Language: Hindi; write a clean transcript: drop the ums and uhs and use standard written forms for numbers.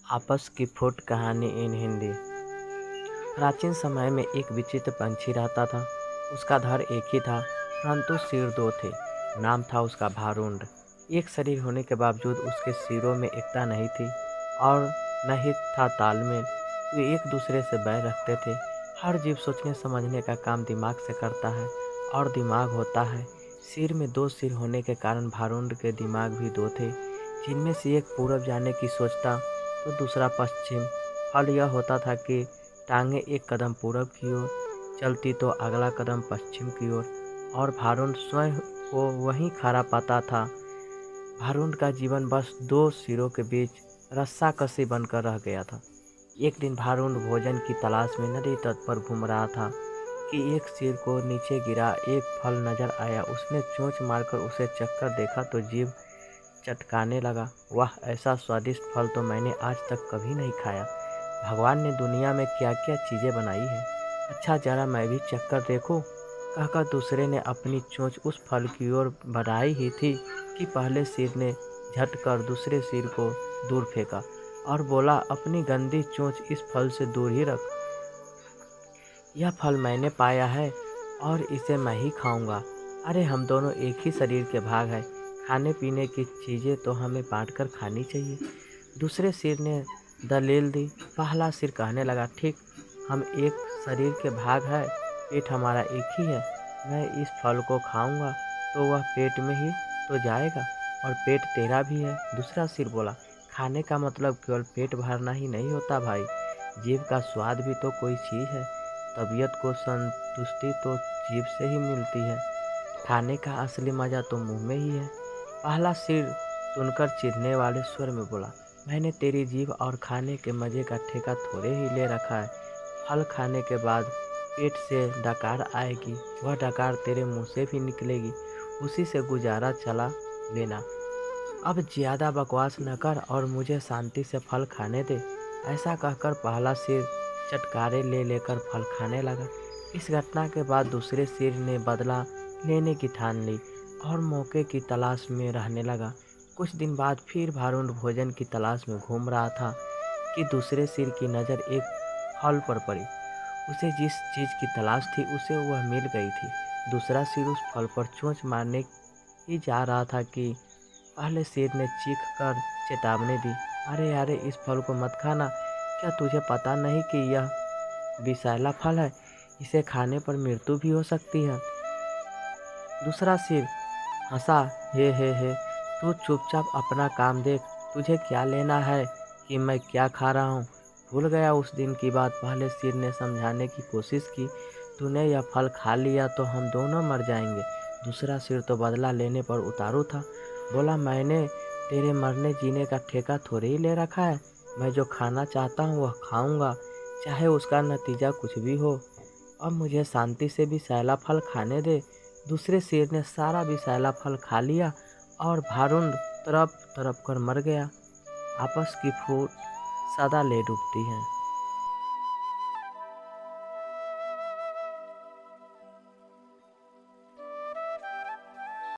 आपस की फुट कहानी इन हिंदी। प्राचीन समय में एक विचित्र पंछी रहता था। उसका घर एक ही था, परंतु सिर दो थे। नाम था उसका भारुंड। एक शरीर होने के बावजूद उसके सिरों में एकता नहीं थी और न ही था तालमेल। वे एक दूसरे से बैर रखते थे। हर जीव सोचने समझने का काम दिमाग से करता है और दिमाग होता है। सिर में दो सिर होने के कारण भारुंड के दिमाग भी दो थे, जिनमें से एक पूरब जाने की सोचता तो दूसरा पश्चिम। फल यह होता था कि टांगें एक कदम पूरब की ओर चलती तो अगला कदम पश्चिम की ओर, और भारुंड स्वयं को वहीं खड़ा पाता था। भारुंड का जीवन बस दो सिरों के बीच रस्साकसी बनकर रह गया था। एक दिन भारुंड भोजन की तलाश में नदी तट पर घूम रहा था कि एक सिर को नीचे गिरा एक फल नजर आया। उसने चोंच मारकर उसे चखकर देखा तो जीभ चटकाने लगा। वाह, ऐसा स्वादिष्ट फल तो मैंने आज तक कभी नहीं खाया। भगवान ने दुनिया में क्या क्या चीज़ें बनाई हैं। अच्छा, जरा मैं भी चखकर देखूं। कहकर दूसरे ने अपनी चोंच उस फल की ओर बढ़ाई ही थी कि पहले सिर ने झटकर दूसरे सिर को दूर फेंका और बोला, अपनी गंदी चोंच इस फल से दूर ही रख। यह फल मैंने पाया है और इसे मैं ही खाऊंगा। अरे, हम दोनों एक ही शरीर के भाग हैं। खाने पीने की चीज़ें तो हमें बांटकर खानी चाहिए। दूसरे सिर ने दलील दी। पहला सिर कहने लगा, ठीक, हम एक शरीर के भाग हैं, पेट हमारा एक ही है। मैं इस फल को खाऊंगा तो वह पेट में ही तो जाएगा और पेट तेरा भी है। दूसरा सिर बोला, खाने का मतलब केवल पेट भरना ही नहीं होता भाई। जीभ का स्वाद भी तो कोई चीज़ है। तबीयत को संतुष्टि तो जीभ से ही मिलती है। खाने का असली मज़ा तो मुंह में ही है। पहला सिर सुनकर चिढ़ने वाले स्वर में बोला, मैंने तेरी जीभ और खाने के मज़े का ठेका थोड़े ही ले रखा है। फल खाने के बाद पेट से डकार आएगी, वह डकार तेरे मुंह से भी निकलेगी, उसी से गुजारा चला लेना। अब ज़्यादा बकवास न कर और मुझे शांति से फल खाने दे। ऐसा कहकर पहला सिर चटकारे ले लेकर फल खाने लगा। इस घटना के बाद दूसरे सिर ने बदला लेने की ठान ली और मौके की तलाश में रहने लगा। कुछ दिन बाद फिर भारुंड भोजन की तलाश में घूम रहा था कि दूसरे सिर की नज़र एक फल पर पड़ी। उसे जिस चीज़ की तलाश थी उसे वह मिल गई थी। दूसरा सिर उस फल पर चोंच मारने ही जा रहा था कि पहले शेर ने चीख कर चेतावनी दी, अरे अरे, इस फल को मत खाना। क्या तुझे पता नहीं कि यह विषैला फल है? इसे खाने पर मृत्यु भी हो सकती है। दूसरा शेर हंसा, हे, तू चुपचाप अपना काम देख। तुझे क्या लेना है कि मैं क्या खा रहा हूँ? भूल गया उस दिन की बात? पहले शेर ने समझाने की कोशिश की, तूने यह फल खा लिया तो हम दोनों मर जाएंगे। दूसरा शेर तो बदला लेने पर उतारू था। बोला, मैंने तेरे मरने जीने का ठेका थोड़े ही ले रखा है। मैं जो खाना चाहता हूँ वह खाऊंगा, चाहे उसका नतीजा कुछ भी हो। अब मुझे शांति से विषैला फल खाने दे। दूसरे शेर ने सारा विषैला फल खा लिया और भारुंड तड़प तड़प कर मर गया। आपस की फूट सदा ले डूबती है।